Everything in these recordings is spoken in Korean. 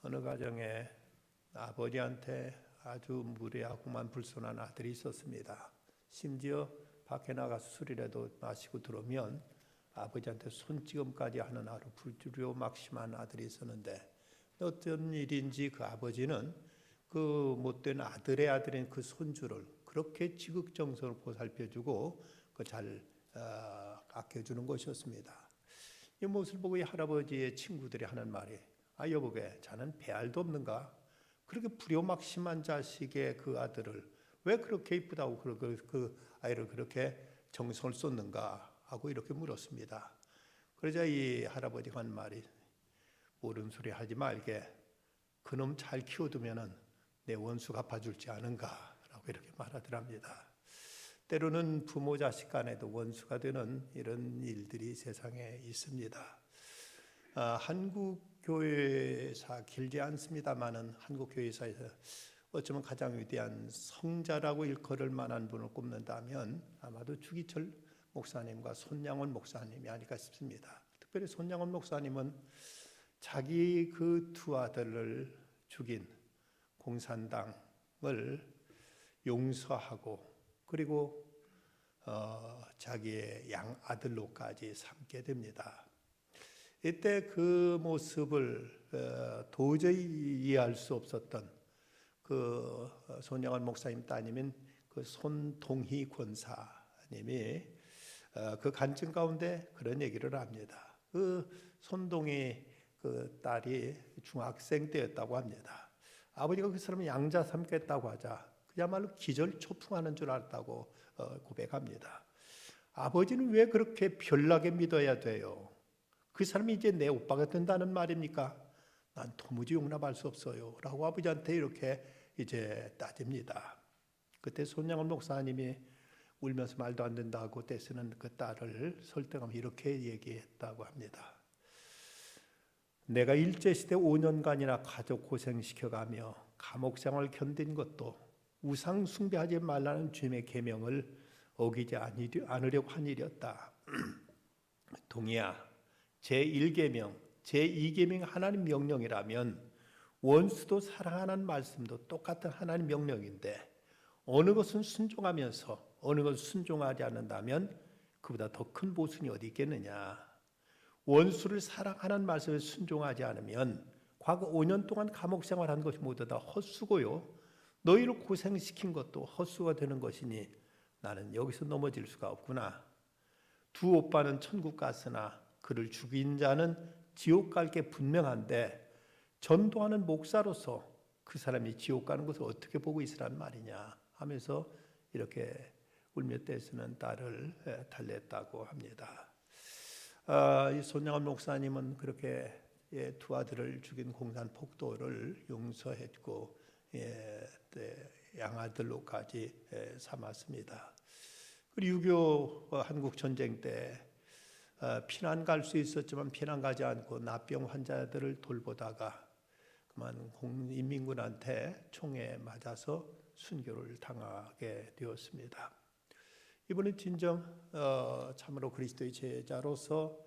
어느 가정에 아버지한테 아주 무례하고만 불손한 아들이 있었습니다. 심지어 밖에 나가서 술이라도 마시고 들어오면 아버지한테 손찌검까지 하는 아주 불주류막심한 아들이 있었는데, 어떤 일인지 그 아버지는 그 못된 아들의 아들인 그 손주를 그렇게 지극정성으로 보살펴주고 잘 아껴주는 것이었습니다. 이 모습을 보고 이 할아버지의 친구들이 하는 말이, 여보게, 자는 배알도 없는가? 그렇게 불효막심한 자식의 그 아들을 왜 그렇게 이쁘다고 그 아이를 그렇게 정성을 쏟는가 하고 이렇게 물었습니다. 그러자 이 할아버지가 한 말이, 모르는 소리 하지 말게, 그놈 잘 키워두면은 내 원수 갚아줄지 않은가 라고 이렇게 말하더랍니다. 때로는 부모 자식 간에도 원수가 되는 이런 일들이 세상에 있습니다. 한국 교회사 길지 않습니다만은 한국 교회사에서 어쩌면 가장 위대한 성자라고 일컬을 만한 분을 꼽는다면 아마도 주기철 목사님과 손양원 목사님이 아닐까 싶습니다. 특별히 손양원 목사님은 자기 그 두 아들을 죽인 공산당을 용서하고, 그리고 자기의 양아들로까지 삼게 됩니다. 이때 그 모습을 도저히 이해할 수 없었던 그 손양원 목사님 따님인 그 손동희 권사님이 그 간증 가운데 그런 얘기를 합니다. 그 손동희 그 딸이 중학생 때였다고 합니다. 아버지가 그 사람을 양자 삼겠다고 하자 그야말로 기절초풍하는 줄 알았다고 고백합니다. 아버지는 왜 그렇게 별나게 믿어야 돼요? 그 사람이 이제 내 오빠가 된다는 말입니까? 난 도무지 용납할 수 없어요 라고 아버지한테 이렇게 이제 따집니다. 그때 손양원 목사님이 울면서 말도 안 된다고 떼쓰는 그 딸을 설득하며 이렇게 얘기했다고 합니다. 내가 일제시대 5년간이나 가족 고생시켜가며 감옥생활을 견딘 것도 우상 숭배하지 말라는 주님의 계명을 어기지 않으려고 한 일이었다. 동희야, 제1계명, 제2계명 하나님 명령이라면 원수도 사랑하라는 말씀도 똑같은 하나님 명령인데, 어느 것은 순종하면서 어느 것은 순종하지 않는다면 그보다 더 큰 모순이 어디 있겠느냐. 원수를 사랑하는 말씀에 순종하지 않으면 과거 5년 동안 감옥 생활한 것이 모두 다 헛수고요, 너희를 고생시킨 것도 헛수가 되는 것이니 나는 여기서 넘어질 수가 없구나. 두 오빠는 천국 갔으나 그를 죽인 자는 지옥 갈 게 분명한데, 전도하는 목사로서 그 사람이 지옥 가는 것을 어떻게 보고 있으란 말이냐 하면서 이렇게 울며 떼쓰는 딸을 달랬다고 합니다. 이 손양원 목사님은 그렇게 두 아들을 죽인 공산폭도를 용서했고 양아들로까지 삼았습니다. 그리고 6.25 한국 전쟁 때 피난 갈 수 있었지만 피난 가지 않고 납병 환자들을 돌보다가 그만 인민군한테 총에 맞아서 순교를 당하게 되었습니다. 이분은 진정 참으로 그리스도의 제자로서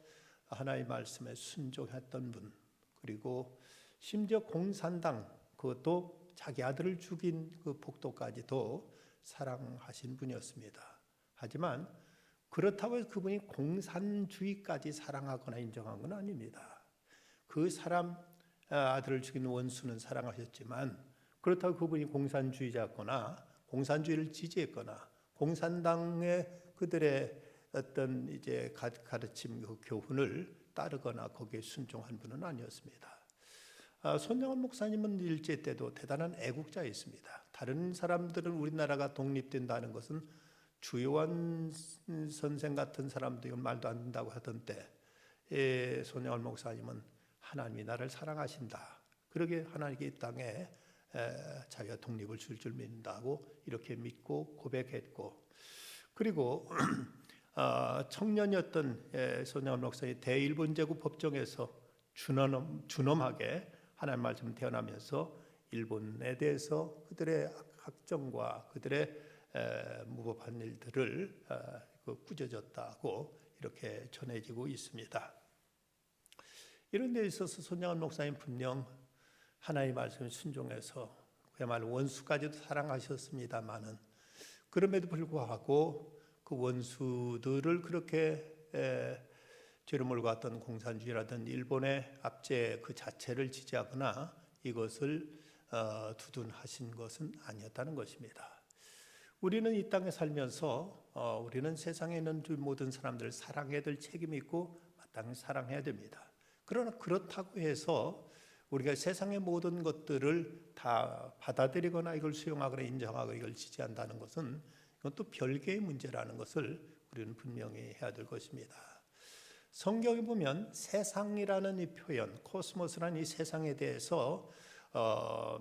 하나님의 말씀에 순종했던 분, 그리고 심지어 공산당, 그것도 자기 아들을 죽인 그 폭도까지도 사랑하신 분이었습니다. 하지만 그렇다고 해서 그분이 공산주의까지 사랑하거나 인정한 건 아닙니다. 그 사람 아들을 죽인 원수는 사랑하셨지만, 그렇다고 그분이 공산주의자였거나 공산주의를 지지했거나 공산당의 그들의 어떤 이제 가르침, 그 교훈을 따르거나 거기에 순종한 분은 아니었습니다. 손양원 목사님은 일제 때도 대단한 애국자였습니다. 다른 사람들은 우리나라가 독립된다는 것은 주요한 선생 같은 사람도 이건 말도 안 된다고 하던 때, 손양원 목사님은 하나님이 나를 사랑하신다, 그러게 하나님께 이 땅에 자기가 독립을 줄 줄 믿는다고 이렇게 믿고 고백했고, 그리고 청년이었던 손양원 목사님이 대일본 제국 법정에서 준엄하게 하나님 말씀 태어나면서 일본에 대해서 그들의 학정과 그들의 무법한 일들을 꾸짖었다고 이렇게 전해지고 있습니다. 이런 데 있어서 손양원 목사님 분명 하나님의 말씀에 순종해서 그야말로 원수까지도 사랑하셨습니다마는 그럼에도 불구하고 그 원수들을 그렇게 죄를 몰고 왔던 공산주의라든 일본의 압제 그 자체를 지지하거나 이것을 두둔하신 것은 아니었다는 것입니다. 우리는 이 땅에 살면서 우리는 세상에 있는 모든 사람들을 사랑해야 될 책임이 있고 마땅히 사랑해야 됩니다. 그러나 그렇다고 해서 우리가 세상의 모든 것들을 다 받아들이거나 이걸 수용하거나 인정하고 이걸 지지한다는 것은 이건 또 별개의 문제라는 것을 우리는 분명히 해야 될 것입니다. 성경에 보면 세상이라는 이 표현, 코스모스라는 이 세상에 대해서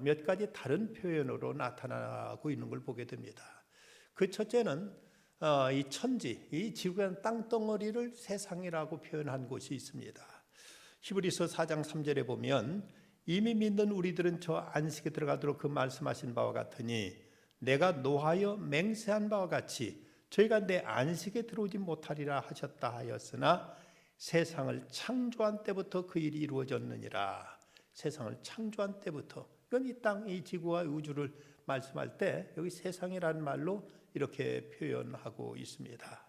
몇 가지 다른 표현으로 나타나고 있는 걸 보게 됩니다. 그 첫째는 이 천지, 이 지구의 땅덩어리를 세상이라고 표현한 곳이 있습니다. 히브리서 4장 3절에 보면 이미 믿는 우리들은 저 안식에 들어가도록 그 말씀하신 바와 같으니 내가 노하여 맹세한 바와 같이 저희가 내 안식에 들어오지 못하리라 하셨다 하였으나 세상을 창조한 때부터 그 일이 이루어졌느니라. 세상을 창조한 때부터, 이건 이 땅, 이 지구와 우주를 말씀할 때 여기 세상이라는 말로 이렇게 표현하고 있습니다.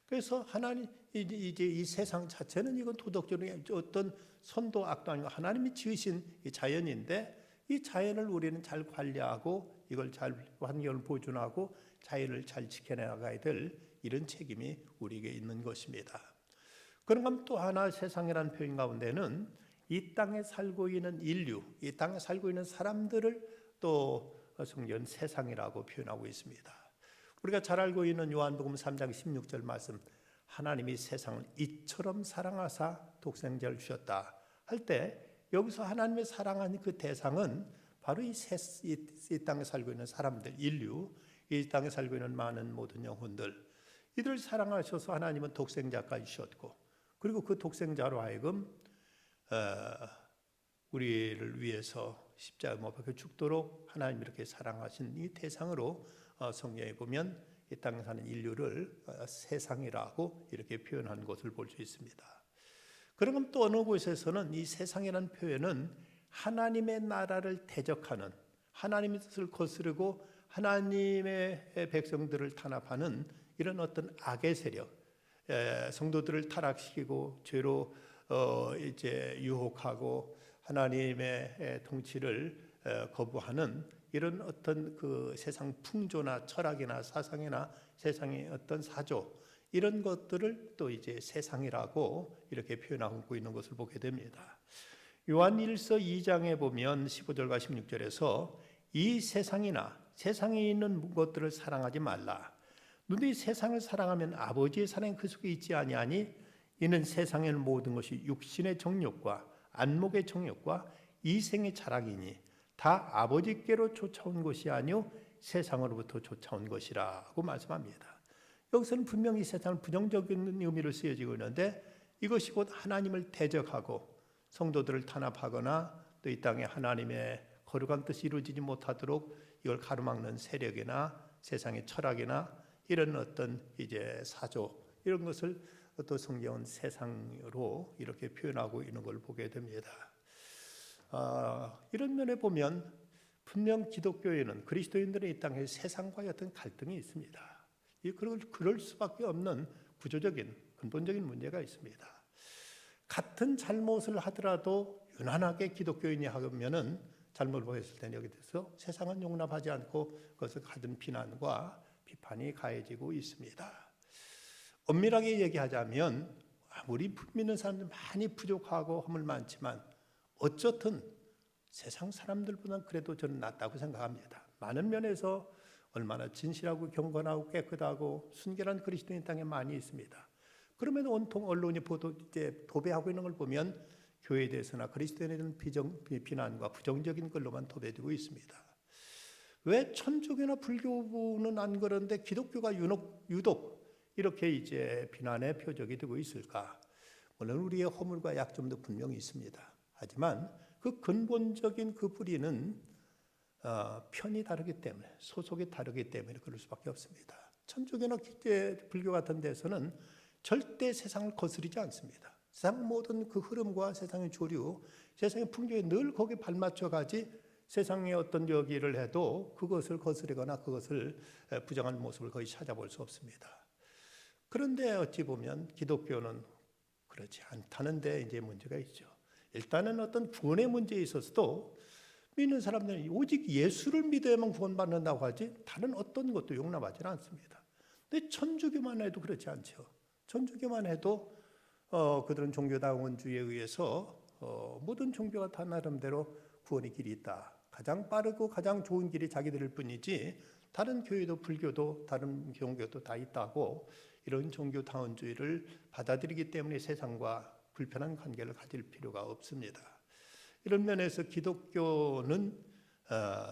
그래서 하나님 이제 이 세상 자체는 이건 도덕적으로 어떤 선도 악도 아니고 하나님이 지으신 이 자연인데 이 자연을 우리는 잘 관리하고 이걸 잘 환경을 보존하고 자연을 잘 지켜나가야 될 이런 책임이 우리에게 있는 것입니다. 그런가 또 하나 세상이라는 표현 가운데는 이 땅에 살고 있는 인류, 이 땅에 살고 있는 사람들을 또 성경은 세상이라고 표현하고 있습니다. 우리가 잘 알고 있는 요한복음 3장 16절 말씀, 하나님이 세상을 이처럼 사랑하사 독생자를 주셨다 할 때 여기서 하나님의 사랑하는 그 대상은 바로 이 땅에 살고 있는 사람들, 인류, 이 땅에 살고 있는 많은 모든 영혼들, 이들을 사랑하셔서 하나님은 독생자까지 주셨고, 그리고 그 독생자로 하여금 우리를 위해서 십자가 못 박혀 죽도록 하나님 이렇게 사랑하신 이 대상으로 성경에 보면 이 땅에 사는 인류를 세상이라고 이렇게 표현한 것을 볼 수 있습니다. 그러면 또 어느 곳에서는 이 세상이라는 표현은 하나님의 나라를 대적하는, 하나님의 뜻을 거스르고 하나님의 백성들을 탄압하는 이런 어떤 악의 세력, 성도들을 타락시키고 죄로 이제 유혹하고 하나님의 통치를 거부하는 이런 어떤 그 세상 풍조나 철학이나 사상이나 세상의 어떤 사조, 이런 것들을 또 이제 세상이라고 이렇게 표현하고 있는 것을 보게 됩니다. 요한 1서 2장에 보면 15절과 16절에서 이 세상이나 세상에 있는 것들을 사랑하지 말라. 너희 세상을 사랑하면 아버지의 사랑이 그 속에 있지 아니하니 이는 세상의 모든 것이 육신의 정욕과 안목의 정욕과 이생의 자랑이니 다 아버지께로 쫓아온 것이 아니요 세상으로부터 쫓아온 것이라고 말씀합니다. 여기서는 분명히 세상을 부정적인 의미로 쓰여지고 있는데 이것이 곧 하나님을 대적하고 성도들을 탄압하거나 또 이 땅에 하나님의 거룩한 뜻이 이루어지지 못하도록 이걸 가로막는 세력이나 세상의 철학이나 이런 어떤 이제 사조, 이런 것을 또 성경은 세상으로 이렇게 표현하고 있는 걸 보게 됩니다. 이런 면에 보면 분명 기독교에는 그리스도인들의 이 땅에 세상과의 어떤 갈등이 있습니다. 그럴 수밖에 없는 구조적인 근본적인 문제가 있습니다. 같은 잘못을 하더라도 유난하게 기독교인이 하면은 잘못을 보였을 때는 여기 대해서 세상은 용납하지 않고 그것을 가진 비난과 비판이 가해지고 있습니다. 엄밀하게 얘기하자면 아무리 믿는 사람들 많이 부족하고 허물 많지만 어쨌든 세상 사람들보다는 그래도 저는 낫다고 생각합니다. 많은 면에서 얼마나 진실하고 경건하고 깨끗하고 순결한 그리스도인 땅에 많이 있습니다. 그럼에도 온통 언론이 도배하고 있는 걸 보면 교회에 대해서나 그리스도인에 대한 비난과 부정적인 걸로만 도배되고 있습니다. 왜 천주교나 불교는 안 그런데 기독교가 유독 이렇게 이제 비난의 표적이 되고 있을까? 물론 우리의 허물과 약점도 분명히 있습니다. 하지만 그 근본적인 그 뿌리는 편이 다르기 때문에, 소속이 다르기 때문에 그럴 수밖에 없습니다. 천주교나 불교 같은 데서는 절대 세상을 거스르지 않습니다. 세상 모든 그 흐름과 세상의 조류, 세상의 풍경에 늘 거기에 발맞춰 가지 세상의 어떤 여기를 해도 그것을 거스르거나 그것을 부정한 모습을 거의 찾아볼 수 없습니다. 그런데 어찌 보면 기독교는 그렇지 않다는 데 이제 문제가 있죠. 일단은 어떤 구원의 문제에 있어서도 믿는 사람들은 오직 예수를 믿어야만 구원받는다고 하지 다른 어떤 것도 용납하지 않습니다. 근데 천주교만 해도 그렇지 않죠. 천주교만 해도 그들은 종교다원주의에 의해서 모든 종교가 다 나름대로 구원의 길이 있다. 가장 빠르고 가장 좋은 길이 자기들일 뿐이지 다른 교회도 불교도 다른 종교도 다 있다고 이런 종교다원주의를 받아들이기 때문에 세상과 불편한 관계를 가질 필요가 없습니다. 이런 면에서 기독교는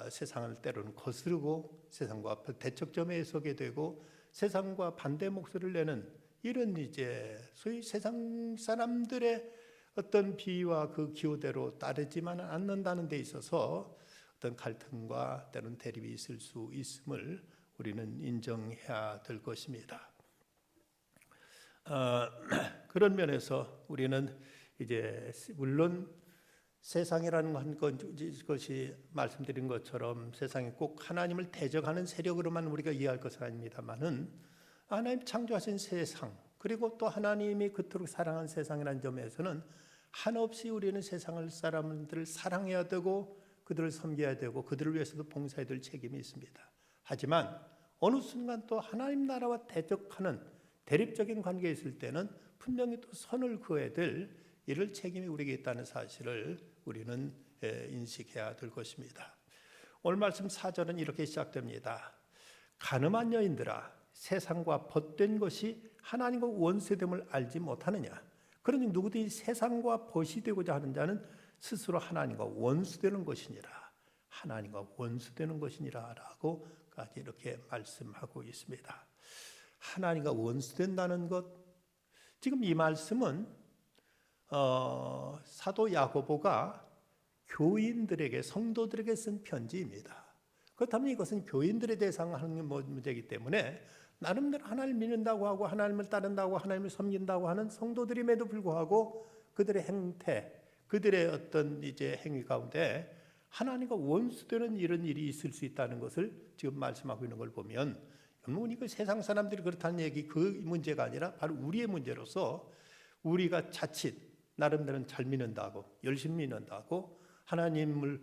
세상을 때로는 거스르고 세상과 대척점에 서게 되고 세상과 반대 목소리를 내는 이런 이제 소위 세상 사람들의 어떤 비위와 그 기호대로 따르지만 않는다는 데 있어서 어떤 갈등과 때로는 대립이 있을 수 있음을 우리는 인정해야 될 것입니다. 그런 면에서 우리는 이제 물론 세상이라는 것이 말씀드린 것처럼 세상이 꼭 하나님을 대적하는 세력으로만 우리가 이해할 것은 아닙니다만은 하나님 창조하신 세상 그리고 또 하나님이 그토록 사랑한 세상이라는 점에서는 한없이 우리는 세상을 사람들을 사랑해야 되고 그들을 섬겨야 되고 그들을 위해서도 봉사해야 될 책임이 있습니다. 하지만 어느 순간 또 하나님 나라와 대적하는 대립적인 관계에 있을 때는 분명히 또 선을 그어야 될 이럴 책임이 우리에게 있다는 사실을 우리는 인식해야 될 것입니다. 오늘 말씀 4절은 이렇게 시작됩니다. 가늠한 여인들아 세상과 벗된 것이 하나님과 원수됨을 알지 못하느냐. 그러니 누구든지 세상과 벗이 되고자 하는 자는 스스로 하나님과 원수되는 것이니라. 하나님과 원수되는 것이니라 라고까지 이렇게 말씀하고 있습니다. 하나님과 원수된다는 것, 지금 이 말씀은 사도 야고보가 교인들에게 성도들에게 쓴 편지입니다. 그렇다면 이것은 교인들에 대해서 하는 문제이기 때문에 나름대로 하나님을 믿는다고 하고 하나님을 따른다고 하나님을 섬긴다고 하는 성도들임에도 불구하고 그들의 행태, 그들의 어떤 이제 행위 가운데 하나님과 원수되는 이런 일이 있을 수 있다는 것을 지금 말씀하고 있는 걸 보면 여러분 이거 세상 사람들이 그렇다는 얘기 그 문제가 아니라 바로 우리의 문제로서 우리가 자칫 나름대로는 잘 믿는다고 열심히 믿는다고 하나님을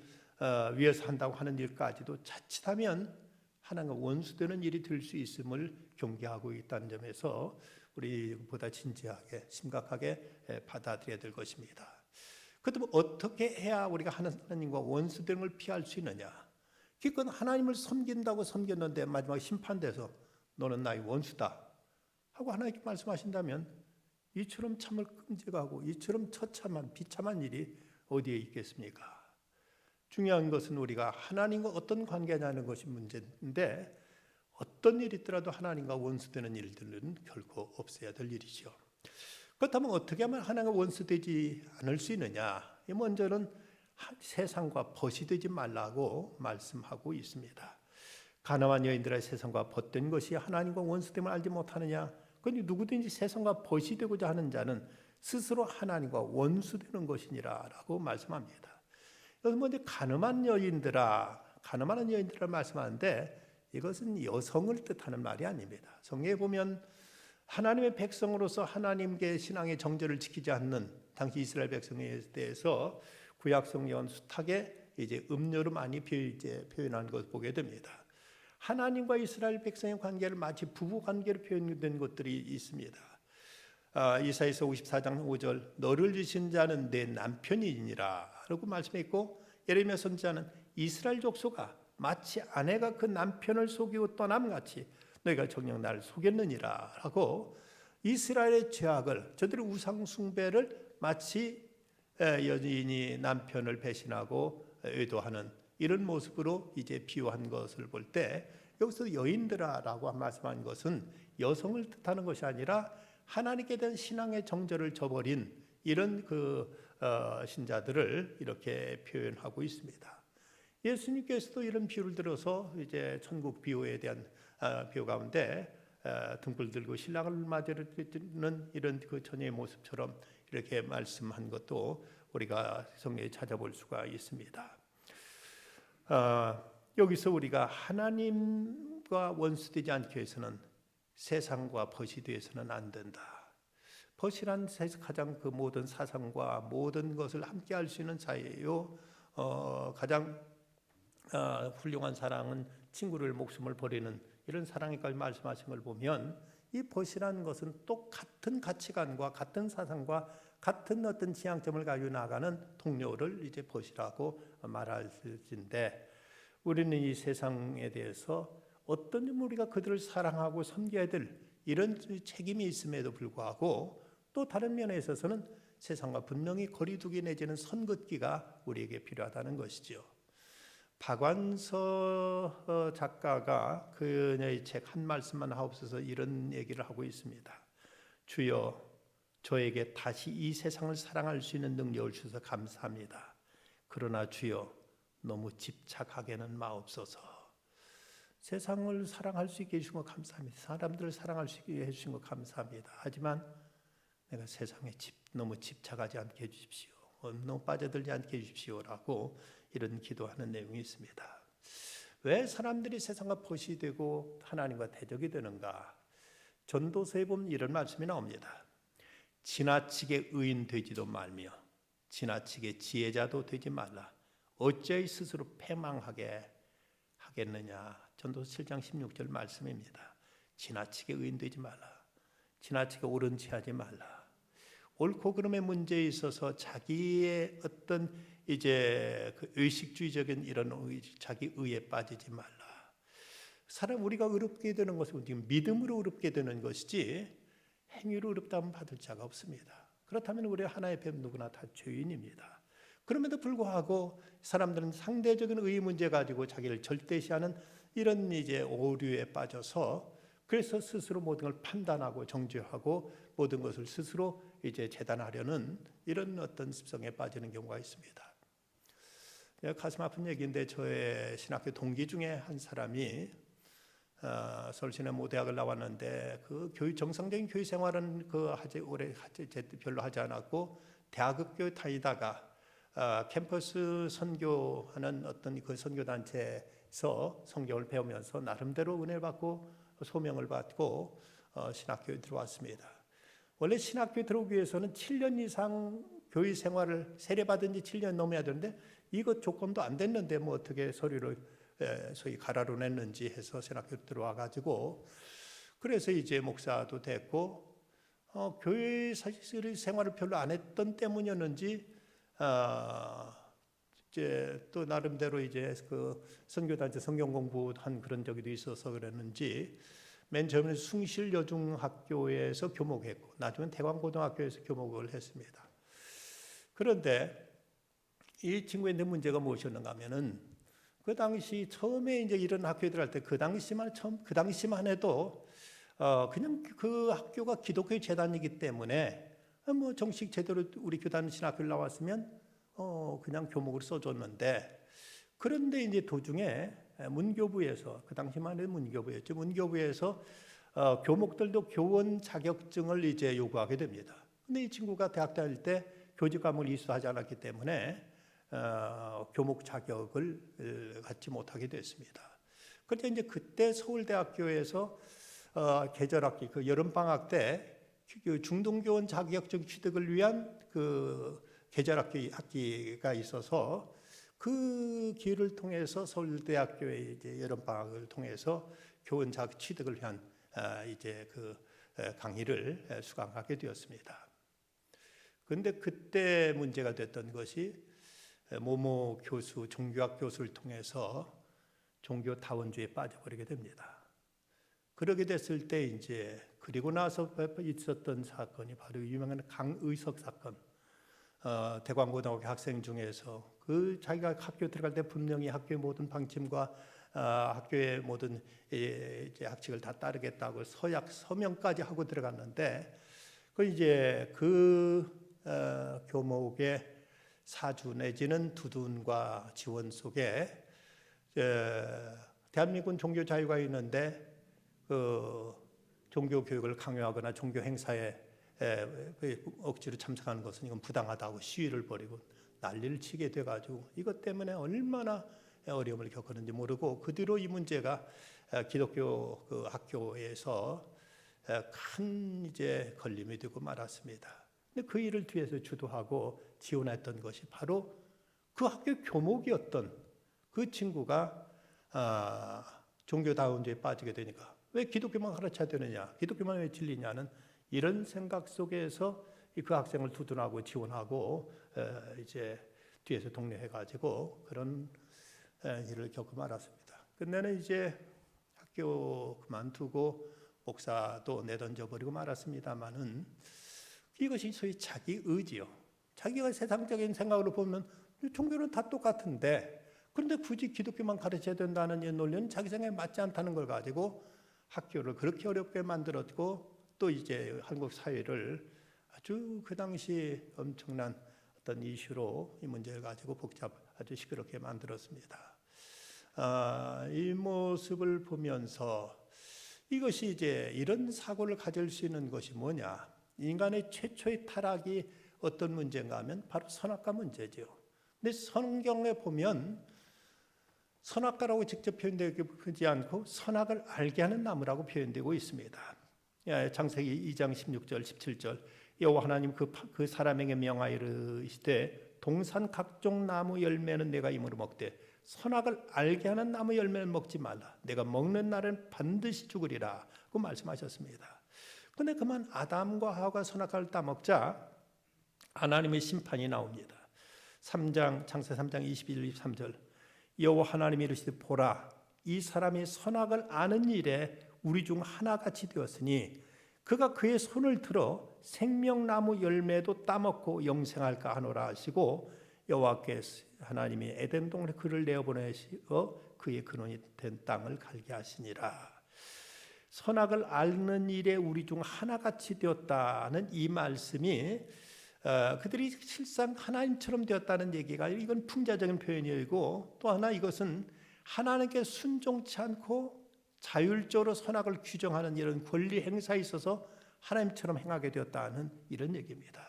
위해서 한다고 하는 일까지도 자칫하면 하나님과 원수되는 일이 될 수 있음을 경계하고 있다는 점에서 우리 보다 진지하게 심각하게 받아들여야 될 것입니다. 그렇다면 어떻게 해야 우리가 하나님과 원수되는 걸 피할 수 있느냐? 기껏 하나님을 섬긴다고 섬겼는데 마지막에 심판돼서 너는 나의 원수다 하고 하나님께 말씀하신다면 이처럼 참을 끔찍하고 이처럼 처참한 비참한 일이 어디에 있겠습니까? 중요한 것은 우리가 하나님과 어떤 관계냐는 것이 문제인데 어떤 일이 있더라도 하나님과 원수되는 일들은 결코 없어야 될 일이죠. 그렇다면 어떻게 하면 하나님과 원수되지 않을 수 있느냐? 먼저는 세상과 벗이 되지 말라고 말씀하고 있습니다. 가늠한 여인들의 세상과 벗된 것이 하나님과 원수됨을 알지 못하느냐? 그러니 누구든지 세상과 벗이 되고자 하는 자는 스스로 하나님과 원수되는 것이니라 라고 말씀합니다. 여기서 먼저 가늠한 여인들아, 가늠하는 여인들을 말씀하는데 이것은 여성을 뜻하는 말이 아닙니다. 성경에 보면 하나님의 백성으로서 하나님께 신앙의 정절을 지키지 않는 당시 이스라엘 백성에 대해서 구약 성경은 숱하게 이제 음료로 많이 표현한 것을 보게 됩니다. 하나님과 이스라엘 백성의 관계를 마치 부부 관계로 표현된 것들이 있습니다. 이사야서 54장 5절 너를 주신 자는 내 남편이니라 라고 말씀했고 예레미야 선지자는 이스라엘 족속아 마치 아내가 그 남편을 속이고 떠남같이 너희가 정녕 나를 속였느니라 라고 이스라엘의 죄악을 저들의 우상 숭배를 마치 여인이 남편을 배신하고 의도하는 이런 모습으로 이제 비유한 것을 볼 때 여기서 여인들아라고 말씀한 것은 여성을 뜻하는 것이 아니라 하나님께 대한 신앙의 정절을 저버린 이런 신자들을 이렇게 표현하고 있습니다. 예수님께서도 이런 비유를 들어서 이제 천국 비유에 대한 비유 가운데 등불 들고 신랑을 맞이하는 이런 그 처녀의 모습처럼 이렇게 말씀한 것도 우리가 성경에 찾아볼 수가 있습니다. 여기서 우리가 하나님과 원수되지 않기 위해서는 세상과 벗이 되어서는 안 된다. 벗이란 가장 그 모든 사상과 모든 것을 함께 할 수 있는 사이예요. 가장 훌륭한 사랑은 친구를 목숨을 버리는 이런 사랑에까지 말씀하신 걸 보면 이 벗이라는 것은 똑같은 가치관과 같은 사상과 같은 어떤 지향점을 가지고 나가는 동료를 이제 벗이라고 말할 텐데, 우리는 이 세상에 대해서 어떤 점 우리가 그들을 사랑하고 섬겨야 될 이런 책임이 있음에도 불구하고 또 다른 면에 있어서는 세상과 분명히 거리두기 내지는 선 긋기가 우리에게 필요하다는 것이죠. 박완서 작가가 그녀의 책 한 말씀만 하옵소서 이런 얘기를 하고 있습니다. 주여, 저에게 다시 이 세상을 사랑할 수 있는 능력을 주셔서 감사합니다. 그러나 주여, 너무 집착하게는 마옵소서. 세상을 사랑할 수 있게 해주신 것 감사합니다. 사람들을 사랑할 수 있게 해주신 것 감사합니다. 하지만 내가 세상에 너무 집착하지 않게 해주십시오. 너무 빠져들지 않게 해주십시오라고 이런 기도하는 내용이 있습니다. 왜 사람들이 세상과 벗이 되고 하나님과 대적이 되는가? 전도서에 보면 이런 말씀이 나옵니다. 지나치게 의인 되지도 말며 지나치게 지혜자도 되지 말라. 어찌하여 스스로 패망하게 하겠느냐. 전도서 7장 16절 말씀입니다. 지나치게 의인 되지 말라. 지나치게 옳은 체하지 말라. 옳고 그름의 문제에 있어서 자기의 어떤 이제 그 의식주의적인 이런 자기 의에 빠지지 말라. 사람 우리가 의롭게 되는 것은 지금 믿음으로 의롭게 되는 것이지 행위로 의롭다면 받을 자가 없습니다. 그렇다면 우리 하나의 뱀 누구나 다 죄인입니다. 그럼에도 불구하고 사람들은 상대적인 의 문제 가지고 자기를 절대시하는 이런 이제 오류에 빠져서 그래서 스스로 모든 걸 판단하고 정죄하고 모든 것을 스스로 이제 재단하려는 이런 어떤 습성에 빠지는 경우가 있습니다. 가슴 아픈 얘기인데 저의 신학교 동기 중에 한 사람이 서울시내 모 대학을 나왔는데 그 정상적인 교육 생활은 별로 하지 않았고 대학교 다니다가 캠퍼스 선교하는 어떤 그 선교 단체에서 성경을 배우면서 나름대로 은혜를 받고 소명을 받고 신학교에 들어왔습니다. 원래 신학교에 들어오기 위해서는 7년 이상 교회 생활을 세례받은 지 7년 넘어야 되는데 이것 조건도 안 됐는데 뭐 어떻게 서류를 소위 가라로 냈는지 해서 신학교에 들어와 가지고 그래서 이제 목사도 됐고 교회 생활을 별로 안 했던 때문이었는지 이제 또 나름대로 이제 그 선교단체 성경 공부한 그런 적이 있어서 그랬는지 맨 처음에 숭실여중학교에서 교목했고 나중에 대광고등학교에서 교목을 했습니다. 그런데 이 친구의 문제가 무엇이었는가 하면은 그 당시 처음에 이제 이런 학교에 들어갈 때 그 당시만 해도 그냥 그 학교가 기독교 재단이기 때문에 뭐 정식 제대로 우리 교단 신학교를 나왔으면 그냥 교목을 써줬는데 그런데 이제 도중에 문교부에서 그 당시만 해도 문교부였죠. 문교부에서 교목들도 교원 자격증을 이제 요구하게 됩니다. 근데 이 친구가 대학 다닐 때 교직 과목을 이수하지 않았기 때문에 교목 자격을 갖지 못하게 됐습니다. 그런데 이제 그때 서울대학교에서 계절학기 그 여름 방학 때 그 중등교원 자격증 취득을 위한 그 계절학기가 있어서 그 기회를 통해서 서울대학교의 이제 여름 방학을 통해서 교원 자격 취득을 위한 이제 그 강의를 수강하게 되었습니다. 그런데 그때 문제가 됐던 것이 모모 교수, 종교학 교수를 통해서 종교 다원주의에 빠져버리게 됩니다. 그러게 됐을 때 이제 그리고 나서 있었던 사건이 바로 유명한 강의석 사건. 대광고등학교 학생 중에서 그 자기가 학교 들어갈 때 분명히 학교의 모든 방침과 학교의 모든 이제 학칙을 다 따르겠다고 서명까지 하고 들어갔는데 그 이제 교목의 사주 내지는 두둔과 지원 속에 대한민국은 종교 자유가 있는데 그 종교 교육을 강요하거나 종교 행사에 억지로 참석하는 것은 이건 부당하다고 시위를 벌이고 난리를 치게 돼가지고 이것 때문에 얼마나 어려움을 겪었는지 모르고 그 뒤로 이 문제가 기독교 그 학교에서 큰 이제 걸림이 되고 말았습니다. 근데 그 일을 뒤에서 주도하고 지원했던 것이 바로 그 학교 교목이었던 그 친구가 종교다운주의에 빠지게 되니까 왜 기독교만 가르쳐야 되느냐, 기독교만 왜 진리냐는 이런 생각 속에서 그 학생을 두둔하고 지원하고 이제 뒤에서 독려해가지고 그런 일을 겪고 말았습니다. 끝내는 이제 학교 그만두고 목사도 내던져 버리고 말았습니다만은 이것이 소위 자기 의지요. 자기가 세상적인 생각으로 보면 종교는 다 똑같은데 그런데 굳이 기독교만 가르쳐야 된다는 이 논리는 자기 생각에 맞지 않다는 걸 가지고 학교를 그렇게 어렵게 만들었고 또 이제 한국 사회를 아주 그 당시 엄청난 어떤 이슈로 이 문제를 가지고 아주 시끄럽게 만들었습니다. 이 모습을 보면서 이것이 이제 이런 사고를 가질 수 있는 것이 뭐냐? 인간의 최초의 타락이 어떤 문제인가 하면 바로 선악과 문제죠. 근데 성경에 보면 선악과라고 직접 표현되지 않고 선악을 알게 하는 나무라고 표현되고 있습니다. 창세기 2장 16절 17절 여호와 하나님 그 사람에게 명하여 이르시되 동산 각종 나무 열매는 내가 임으로 먹되 선악을 알게 하는 나무 열매는 먹지 말라. 내가 먹는 날은 반드시 죽으리라. 그 말씀하셨습니다. 그런데 그만 아담과 하와가 선악과를 따먹자 하나님의 심판이 나옵니다. 창세 3장 21, 23절 여호와 하나님이 이르시되 보라 이 사람이 선악을 아는 일에 우리 중 하나같이 되었으니 그가 그의 손을 들어 생명나무 열매도 따먹고 영생할까 하노라 하시고 여호와께서 하나님이 에덴 동산에 그를 내어보내시어 그의 근원이 된 땅을 갈게 하시니라. 선악을 아는 일에 우리 중 하나같이 되었다는 이 말씀이 그들이 실상 하나님처럼 되었다는 얘기가 이건 풍자적인 표현이고 또 하나 이것은 하나님께 순종치 않고 자율적으로 선악을 규정하는 이런 권리 행사에 있어서 하나님처럼 행하게 되었다는 이런 얘기입니다.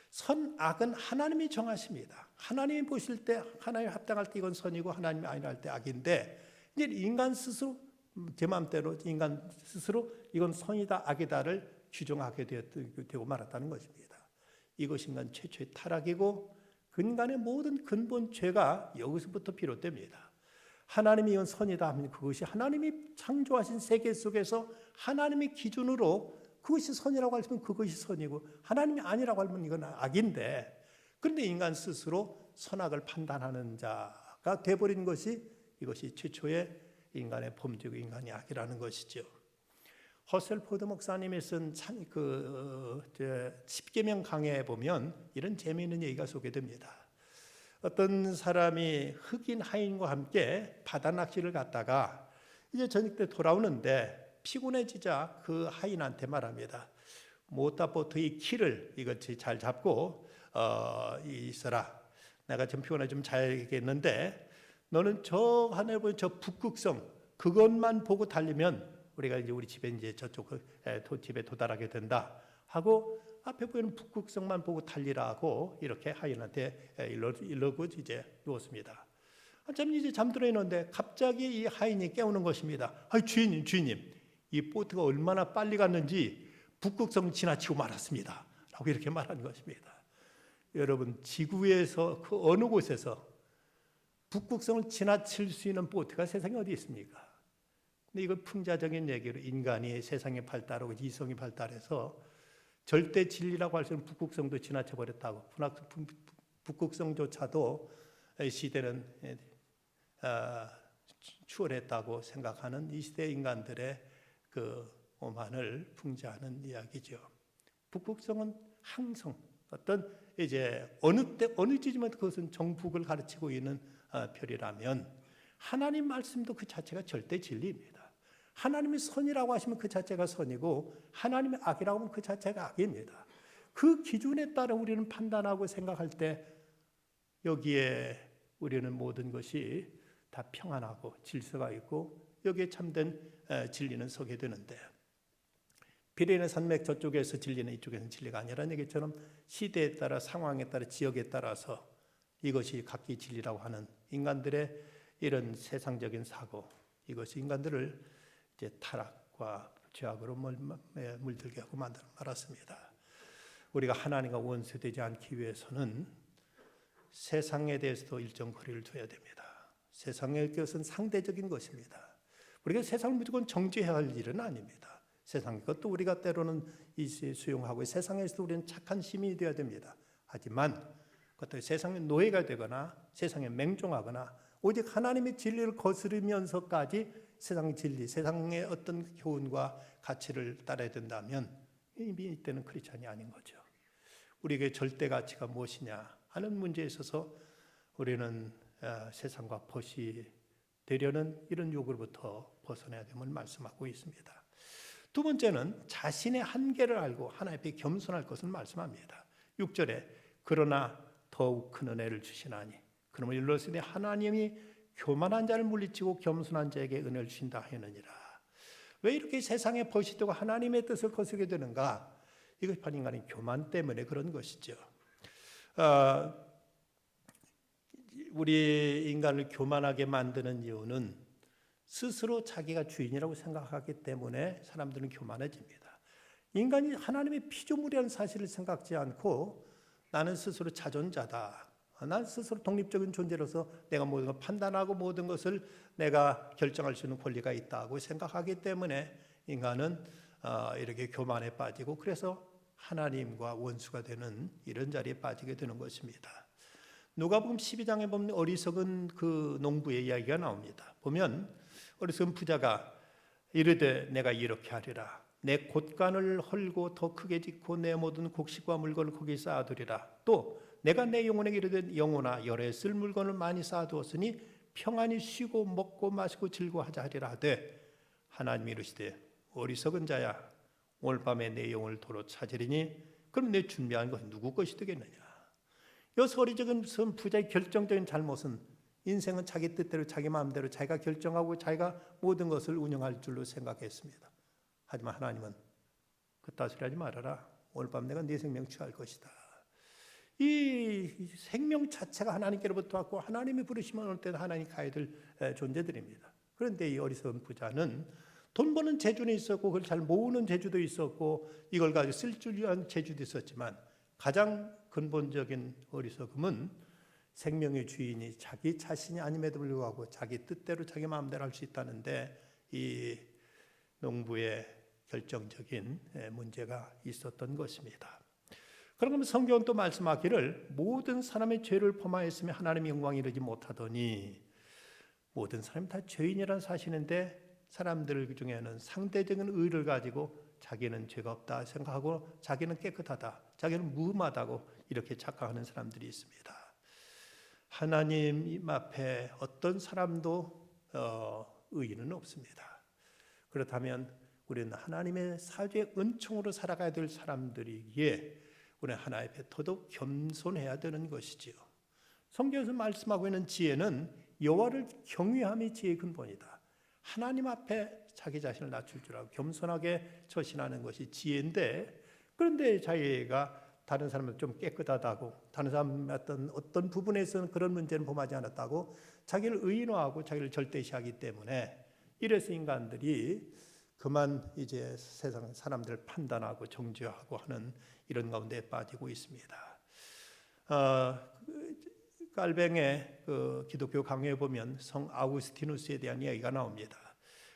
선악은 하나님이 정하십니다. 하나님이 보실 때 하나님 합당할 때 이건 선이고 하나님이 아니할 때 악인데 이제 인간 스스로 제 마음대로 인간 스스로 이건 선이다 악이다를 규정하게 되고 말았다는 것입니다. 이것이 인간 최초의 타락이고 인간의 모든 근본 죄가 여기서부터 비롯됩니다. 하나님이 이건 선이다 하면 그것이 하나님이 창조하신 세계 속에서 하나님의 기준으로 그것이 선이라고 하시면 그것이 선이고 하나님이 아니라고 하면 이건 악인데 그런데 인간 스스로 선악을 판단하는 자가 돼버린 것이 이것이 최초의 인간의 범죄고 인간의 악이라는 것이죠. 허셀포드 목사님이 쓴 십계명 강해에 보면 이런 재미있는 얘기가 소개됩니다. 어떤 사람이 흑인 하인과 함께 바다 낚시를 갔다가 이제 저녁 때 돌아오는데 피곤해지자 그 하인한테 말합니다. 모터보트의 키를 이것이 잘 잡고 있어라. 내가 좀 피곤해 좀 자야겠는데 너는 저 하늘 보는 저 북극성 그것만 보고 달리면 우리가 이제 우리 집에 이제 저쪽 집에 도달하게 된다 하고 앞에 보이는 북극성만 보고 달리라고 이렇게 하인한테 일러고 이제 누웠습니다. 한참 이제 잠들어 있는데 갑자기 이 하인이 깨우는 것입니다. 주인님, 이 보트가 얼마나 빨리 갔는지 북극성 지나치고 말았습니다. 라고 이렇게 말하는 것입니다. 여러분, 지구에서 그 어느 곳에서 북극성을 지나칠 수 있는 보트가 세상에 어디 있습니까? 근데 이거 풍자적인 얘기로 인간이 세상에 발달하고 이성이 발달해서 절대 진리라고 할 수 있는 북극성도 지나쳐 버렸다고. 북극성조차도 시대는 추월했다고 생각하는 이 시대 인간들의 그 오만을 풍자하는 이야기죠. 북극성은 항성 어떤 이제 어느 때 어느 지점에서 그것은 정북을 가르치고 있는 별이라면 하나님 말씀도 그 자체가 절대 진리입니다. 하나님이 선이라고 하시면 그 자체가 선이고 하나님이 악이라고 하면 그 자체가 악입니다. 그 기준에 따라 우리는 판단하고 생각할 때 여기에 우리는 모든 것이 다 평안하고 질서가 있고 여기에 참된 진리는 서게 되는데 비례의 산맥 저쪽에서 진리는 이쪽에서는 진리가 아니라는 얘기처럼 시대에 따라 상황에 따라 지역에 따라서 이것이 각기 진리라고 하는 인간들의 이런 세상적인 사고, 이것이 인간들을 이제 타락과 죄악으로 물들게 하고 말았습니다. 우리가 하나님과 원수되지 않기 위해서는 세상에 대해서도 일정 거리를 둬야 됩니다. 세상의 것은 상대적인 것입니다. 우리가 세상을 무조건 정죄해야 할 일은 아닙니다. 세상 것도 우리가 때로는 수용하고 세상에서도 우리는 착한 시민이 되어야 됩니다. 하지만 그것도 세상의 노예가 되거나 세상에 맹종하거나 오직 하나님의 진리를 거스르면서까지 세상의 진리, 세상의 어떤 교훈과 가치를 따라야 된다면 이미 이때는 크리스찬이 아닌 거죠. 우리에게 절대 가치가 무엇이냐 하는 문제에 있어서 우리는 세상과 벗이 되려는 이런 욕으로부터 벗어나야 됨을 말씀하고 있습니다. 두 번째는 자신의 한계를 알고 하나님 앞에 겸손할 것을 말씀합니다. 6절에 그러나 더욱 큰 은혜를 주시나니 그러므로 일러스되 하나님이 교만한 자를 물리치고 겸손한 자에게 은혜를 주신다 하였느니라. 왜 이렇게 세상에 벗이 되고 하나님의 뜻을 거스르게 되는가? 이것이 바로 인간의 교만 때문에 그런 것이죠. 우리 인간을 교만하게 만드는 이유는 스스로 자기가 주인이라고 생각하기 때문에 사람들은 교만해집니다. 인간이 하나님의 피조물이라는 사실을 생각지 않고 나는 스스로 자존자다. 난 스스로 독립적인 존재로서 내가 모든 걸 판단하고 모든 것을 내가 결정할 수 있는 권리가 있다고 생각하기 때문에 인간은 이렇게 교만에 빠지고 그래서 하나님과 원수가 되는 이런 자리에 빠지게 되는 것입니다. 누가복음 12장에 보면 어리석은 그 농부의 이야기가 나옵니다. 보면 어리석은 부자가 이르되 내가 이렇게 하리라. 내 곳간을 헐고 더 크게 짓고 내 모든 곡식과 물건을 거기 쌓아두리라. 또 내가 내 영혼에게 이르되 영혼아 열에 쓸 물건을 많이 쌓아두었으니 평안히 쉬고 먹고 마시고 즐거워하자 하리라 하되 하나님이 이르시되 어리석은 자야 오늘 밤에 내 영혼을 도로 찾으리니 그럼 내 준비한 것은 누구 것이 되겠느냐. 여기서 어리석은 부자의 결정적인 잘못은 인생은 자기 뜻대로 자기 마음대로 자기가 결정하고 자기가 모든 것을 운영할 줄로 생각했습니다. 하지만 하나님은 그따 소리 하지 말아라. 오늘 밤 내가 네 생명 취할 것이다. 이 생명 자체가 하나님께로부터 왔고 하나님이 부르시면 어느 때도 하나님 가야 될 존재들입니다. 그런데 이 어리석은 부자는 돈 버는 재주는 있었고 그걸 잘 모으는 재주도 있었고 이걸 가지고 쓸 줄 아는 재주도 있었지만 가장 근본적인 어리석음은 생명의 주인이 자기 자신이 아님에도 불구하고 자기 뜻대로 자기 마음대로 할 수 있다는데 이 농부의 결정적인 문제가 있었던 것입니다. 그러면 성경은 또 말씀하기를 모든 사람의 죄를 범하였으며 하나님의 영광에 이르지 못하더니 모든 사람이 다 죄인이라는 사실인데 사람들 중에는 상대적인 의를 가지고 자기는 죄가 없다 생각하고 자기는 깨끗하다, 자기는 무흠하다고 이렇게 착각하는 사람들이 있습니다. 하나님 앞에 어떤 사람도 의인은 없습니다. 그렇다면 우리는 하나님의 사죄의 은총으로 살아가야 될 사람들이기에 우리는 하나님 앞에 더더욱 겸손해야 되는 것이지요. 성경에서 말씀하고 있는 지혜는 여호와를 경외함이 지혜의 근본이다. 하나님 앞에 자기 자신을 낮출 줄 알고 겸손하게 처신하는 것이 지혜인데 그런데 자기가 다른 사람은 좀 깨끗하다고 다른 사람 어떤 부분에서는 그런 문제는 범하지 않았다고 자기를 의인화하고 자기를 절대시하기 때문에 이래서 인간들이 그만 이제 세상 사람들을 판단하고 정죄하고 하는 이런 가운데 빠지고 있습니다. 깔뱅의 그 기독교 강요에 보면 성 아우구스티누스에 대한 이야기가 나옵니다.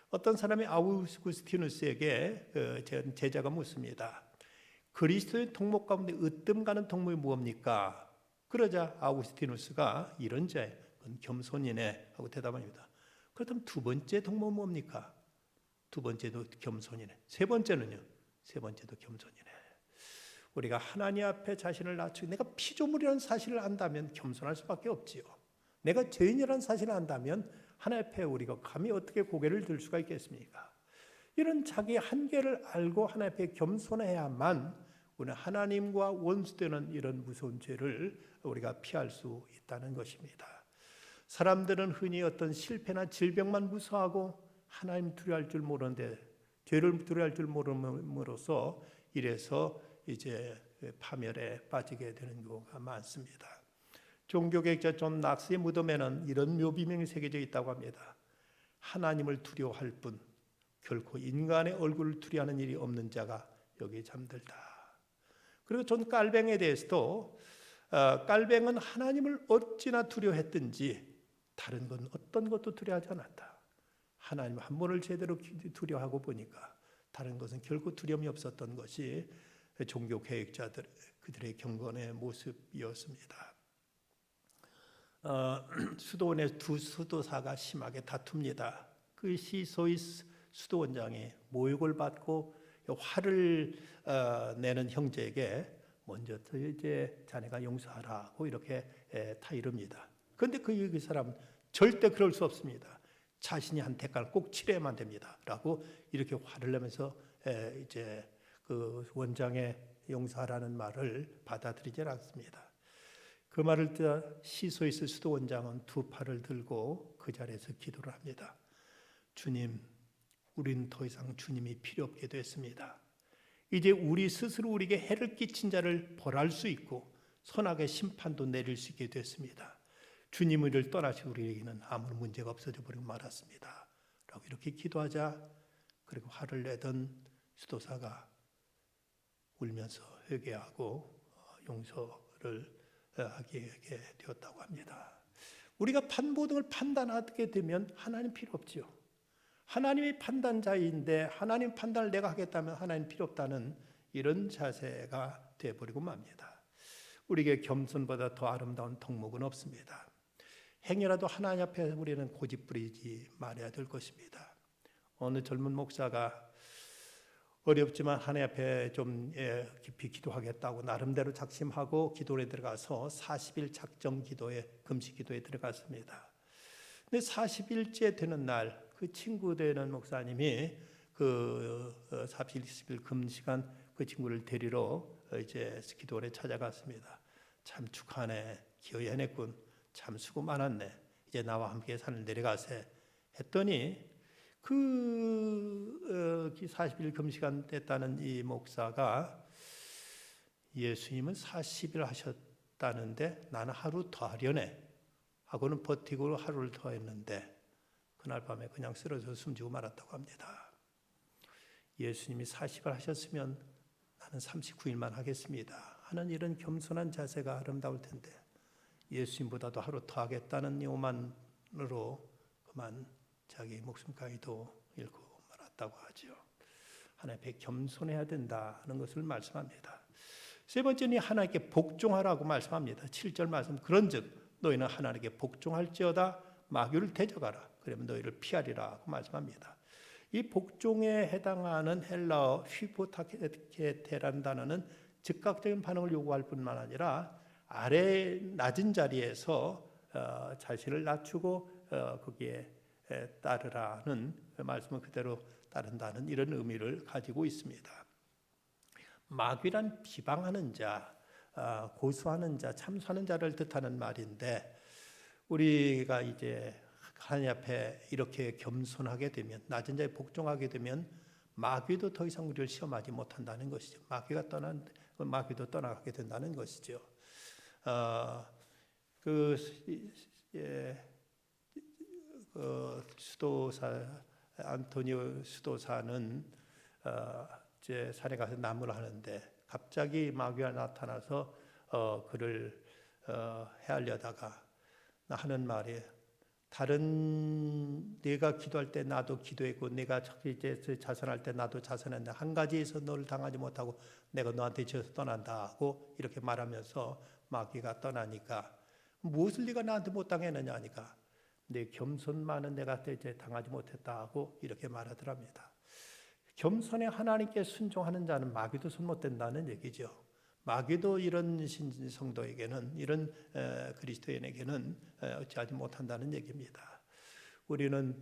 어떤 사람이 아우구스티누스에게 제자가 묻습니다. 그리스도의 통목 가운데 으뜸 가는 통목이 무엇입니까? 그러자 아우구스티누스가 이런 자에 겸손이네 하고 대답합니다. 그렇다면 두 번째 통목은 뭡니까? 두 번째도 겸손이네. 세 번째는요? 세 번째도 겸손이네. 우리가 하나님 앞에 자신을 낮추고 내가 피조물이라는 사실을 안다면 겸손할 수밖에 없지요. 내가 죄인이라는 사실을 안다면 하나님 앞에 우리가 감히 어떻게 고개를 들 수가 있겠습니까? 이런 자기 한계를 알고 하나님 앞에 겸손해야만 우리는 하나님과 원수되는 이런 무서운 죄를 우리가 피할 수 있다는 것입니다. 사람들은 흔히 어떤 실패나 질병만 무서워하고 하나님 두려워할 줄 모르는데 죄를 두려워할 줄 모름으로써 이래서 이제 파멸에 빠지게 되는 경우가 많습니다. 종교개혁자 존 낙스의 무덤에는 이런 묘비명이 새겨져 있다고 합니다. 하나님을 두려워할 뿐 결코 인간의 얼굴을 두려워하는 일이 없는 자가 여기에 잠들다. 그리고 존 깔뱅에 대해서도 깔뱅은 하나님을 어찌나 두려워했든지 다른 건 어떤 것도 두려워하지 않았다. 하나님 한 분을 제대로 두려워하고 보니까 다른 것은 결코 두려움이 없었던 것이 종교개혁자들 그들의 경건의 모습이었습니다. 수도원의 두 수도사가 심하게 다툽니다. 그 시소이스 수도원장이 모욕을 받고 화를 내는 형제에게 먼저 이제 자네가 용서하라고 이렇게 타이릅니다. 그런데 그 사람은 절대 그럴 수 없습니다. 자신이 한 대가를 꼭 치러야만 됩니다.라고 이렇게 화를 내면서 이제 그 원장의 용서하라는 말을 받아들이지 않습니다. 그 말을 듣자 시소이스 수도원장은 두 팔을 들고 그 자리에서 기도를 합니다. 주님, 우린 더 이상 주님이 필요 없게 됐습니다. 이제 우리 스스로 우리에게 해를 끼친 자를 벌할 수 있고 선악의 심판도 내릴 수 있게 됐습니다. 주님을 떠나시 우리에게는 아무런 문제가 없어져 버리고 말았습니다. 라고 이렇게 기도하자 그리고 화를 내던 수도사가 울면서 회개하고 용서를 하게 되었다고 합니다. 우리가 모든 걸 판단하게 되면 하나님 필요 없지요. 하나님이 판단자인데 하나님 판단을 내가 하겠다면 하나님 필요 없다는 이런 자세가 되어버리고 맙니다. 우리에게 겸손보다 더 아름다운 덕목은 없습니다. 행여라도 하나님 앞에 우리는 고집 부리지 말아야 될 것입니다. 어느 젊은 목사가 어렵지만 하나님 앞에 좀 깊이 기도하겠다고 나름대로 작심하고 기도에 들어가서 40일 작정 기도에 금식 기도에 들어갔습니다. 근데 40일째 되는 날 그 친구 되는 목사님이 그 40일 금시간 그 친구를 데리러 이제 기도원에 찾아갔습니다. 참 축하하네, 기어이 해냈군, 참 수고 많았네, 이제 나와 함께 산을 내려가세 했더니 그 40일 금시간 됐다는 이 목사가 예수님은 40일 하셨다는데 나는 하루 더 하려네 하고는 버티고 하루를 더 했는데 그날 밤에 그냥 쓰러져 숨지고 말았다고 합니다. 예수님이 40일 하셨으면 나는 39일만 하겠습니다 하는 이런 겸손한 자세가 아름다울 텐데 예수님보다도 하루 더 하겠다는 요만으로 그만 자기 목숨까지도 잃고 말았다고 하죠. 하나님 앞에 겸손해야 된다는 것을 말씀합니다. 세 번째는 하나님께 복종하라고 말씀합니다. 7절 말씀 그런즉 너희는 하나님께 복종할지어다 마귀를 대적하라 그러면 너희를 피하리라고 말씀합니다. 이 복종에 해당하는 헬라어 휘포타케테라는 단어는 즉각적인 반응을 요구할 뿐만 아니라 아래 낮은 자리에서 자신을 낮추고 거기에 따르라는 말씀을 그대로 따른다는 이런 의미를 가지고 있습니다. 마귀란 비방하는 자, 고수하는 자, 참수하는 자를 뜻하는 말인데 우리가 이제 하나님 앞에 이렇게 겸손하게 되면 낮은 자에 복종하게 되면 마귀도 더 이상 우리를 시험하지 못한다는 것이죠. 마귀도 떠나가게 된다는 것이죠. 수도사 안토니오 수도사는 이제 산에 가서 나무를 하는데 갑자기 마귀가 나타나서 그를 해하려다가 하는 말이 다른 네가 기도할 때 나도 기도했고 네가 이제 자선할 때 나도 자선했는데 한 가지에서 너를 당하지 못하고 내가 너한테 지어서 떠난다 하고 이렇게 말하면서 마귀가 떠나니까 무엇을 네가 나한테 못 당했느냐 하니까 내 겸손만은 내가 이제 당하지 못했다 하고 이렇게 말하더랍니다. 겸손에 하나님께 순종하는 자는 마귀도 손 못 댄다는 얘기죠. 마귀도 이런 성도에게는 이런 그리스도인에게는 어찌하지 못한다는 얘기입니다. 우리는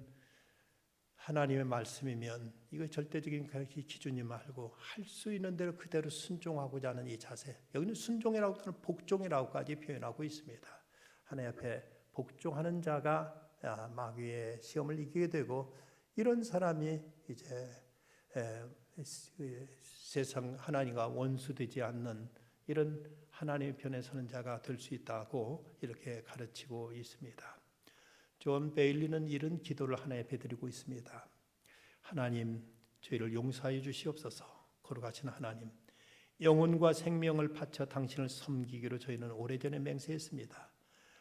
하나님의 말씀이면 이거 절대적인 기준이 말고 할 수 있는 대로 그대로 순종하고자 하는 이 자세, 여기는 순종이라고 또는 복종이라고까지 표현하고 있습니다. 하나님 앞에 복종하는 자가 마귀의 시험을 이기게 되고 이런 사람이 이제 세상 하나님과 원수되지 않는 이런 하나님의 편에 서는 자가 될 수 있다고 이렇게 가르치고 있습니다. 존 베일리는 이런 기도를 하나님께 드리고 있습니다. 하나님, 죄를 용서하여 주시옵소서. 거룩하신 하나님, 영혼과 생명을 바쳐 당신을 섬기기로 저희는 오래전에 맹세했습니다.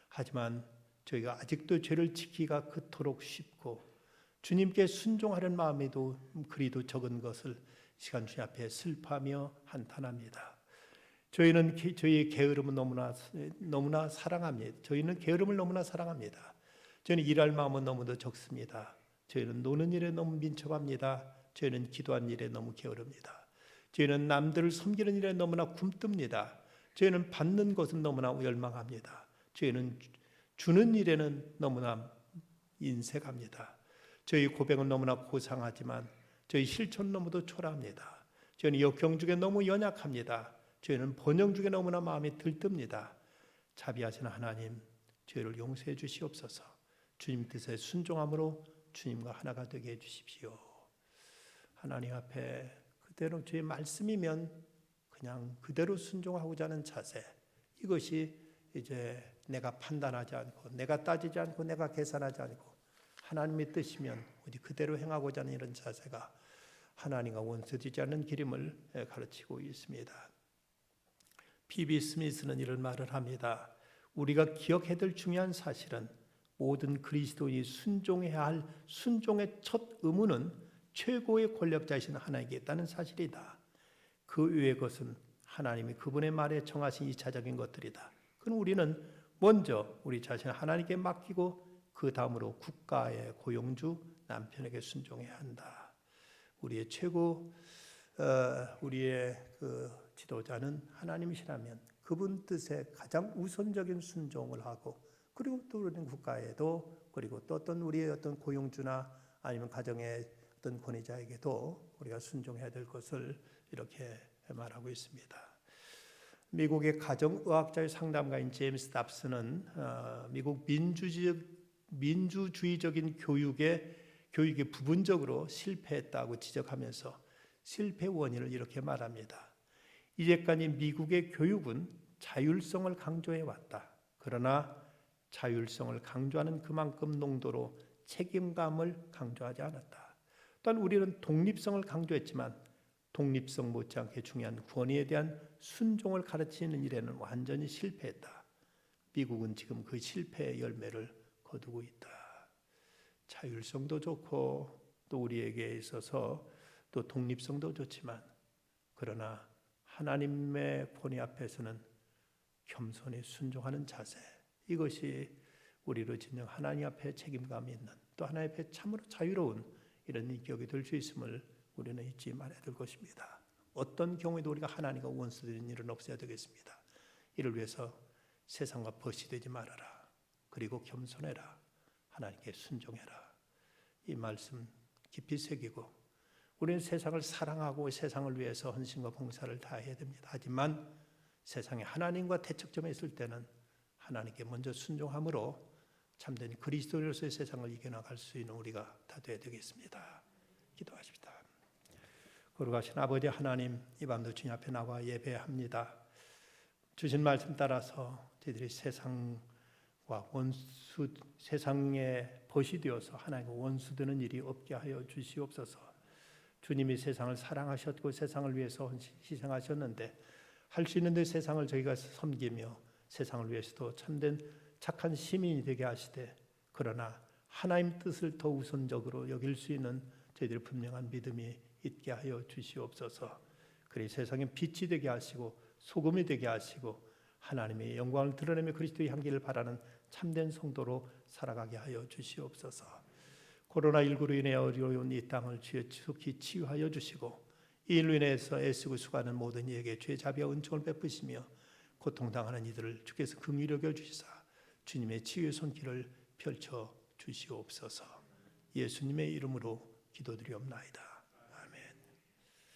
하지만 저희가 아직도 죄를 지키기가 그토록 쉽고 주님께 순종하는 마음에도 그리도 적은 것을 시간 주님 앞에 슬퍼하며 한탄합니다. 저희는 저희의 게으름은 너무나 사랑합니다. 저희는 게으름을 너무나 사랑합니다. 저희는 일할 마음은 너무도 적습니다. 저희는 노는 일에 너무 민첩합니다. 저희는 기도한 일에 너무 게으릅니다. 저희는 남들을 섬기는 일에 너무나 굼뜹니다. 저희는 받는 것은 너무나 열망합니다. 저희는 주는 일에는 너무나 인색합니다. 저희 고백은 너무나 고상하지만 저희 실천은 너무도 초라합니다. 저희는 역경 중에 너무 연약합니다. 저희는 번영 중에 너무나 마음이 들뜹니다. 자비하신 하나님, 저희를 용서해 주시옵소서. 주님 뜻에 순종함으로 주님과 하나가 되게 해주십시오. 하나님 앞에 그대로 주의 말씀이면 그냥 그대로 순종하고자 하는 자세, 이것이 이제 내가 판단하지 않고 내가 따지지 않고 내가 계산하지 않고 하나님의 뜻이면 어디 그대로 행하고자 하는 이런 자세가 하나님과 원수되지 않는 길임을 가르치고 있습니다. 피비 스미스는 이런 말을 합니다. 우리가 기억해야 될 중요한 사실은 모든 그리스도인이 순종해야 할 순종의 첫 의무는 최고의 권력자이신 하나님께 있다는 사실이다. 그 외의 것은 하나님이 그분의 말에 정하신 이차적인 것들이다. 그럼 우리는 먼저 우리 자신을 하나님께 맡기고 그 다음으로 국가의 고용주 남편에게 순종해야 한다. 우리의 그 지도자는 하나님이시라면 그분 뜻에 가장 우선적인 순종을 하고, 그리고 또 우리는 국가에도, 그리고 또 어떤 우리의 어떤 고용주나 아니면 가정의 어떤 권위자에게도 우리가 순종해야 될 것을 이렇게 말하고 있습니다. 미국의 가정의학자의 상담가인 제임스 답스는 미국 민주주의적인 교육에 부분적으로 실패했다고 지적하면서 실패 원인을 이렇게 말합니다. 이제까지 미국의 교육은 자율성을 강조해 왔다. 그러나 자율성을 강조하는 그만큼 농도로 책임감을 강조하지 않았다. 또한 우리는 독립성을 강조했지만 독립성 못지않게 중요한 권위에 대한 순종을 가르치는 일에는 완전히 실패했다. 미국은 지금 그 실패의 열매를 거두고 있다. 자율성도 좋고 또 우리에게 있어서 또 독립성도 좋지만, 그러나 하나님의 권위 앞에서는 겸손히 순종하는 자세, 이것이 우리로 진정 하나님 앞에 책임감이 있는, 또 하나님 앞에 참으로 자유로운 이런 인격이 될 수 있음을 우리는 잊지 말아야 될 것입니다. 어떤 경우에도 우리가 하나님과 원수되는 일은 없어야 되겠습니다. 이를 위해서 세상과 벗이되지 말아라. 그리고 겸손해라. 하나님께 순종해라. 이 말씀 깊이 새기고 우리는 세상을 사랑하고 세상을 위해서 헌신과 봉사를 다해야 됩니다. 하지만 세상에 하나님과 대척점에 있을 때는 하나님께 먼저 순종함으로 참된 그리스도인으로서의 세상을 이겨나갈 수 있는 우리가 다 되어야 되겠습니다. 기도하십시다. 거룩하신 아버지 하나님, 이 밤도 주님 앞에 나와 예배합니다. 주신 말씀 따라서 저희들이 세상에 벗이 되어서 하나님과 원수되는 일이 없게 하여 주시옵소서. 주님이 세상을 사랑하셨고 세상을 위해서 희생하셨는데, 할 수 있는데 세상을 저희가 섬기며 세상을 위해서도 참된 착한 시민이 되게 하시되, 그러나 하나님 뜻을 더 우선적으로 여길 수 있는 저희들의 분명한 믿음이 있게 하여 주시옵소서. 그리 세상에 빛이 되게 하시고 소금이 되게 하시고 하나님의 영광을 드러내며 그리스도의 향기를 바라는 참된 성도로 살아가게 하여 주시옵소서. 코로나19로 인해 어려운 이 땅을 주여 속히 치유하여 주시고, 이 일로 인해서 애쓰고 수고하는 모든 이에게 주의 자비와 은총을 베푸시며 고통당하는 이들을 주께서 긍휼히 여겨 주시사 주님의 치유의 손길을 펼쳐 주시옵소서. 예수님의 이름으로 기도드리옵나이다.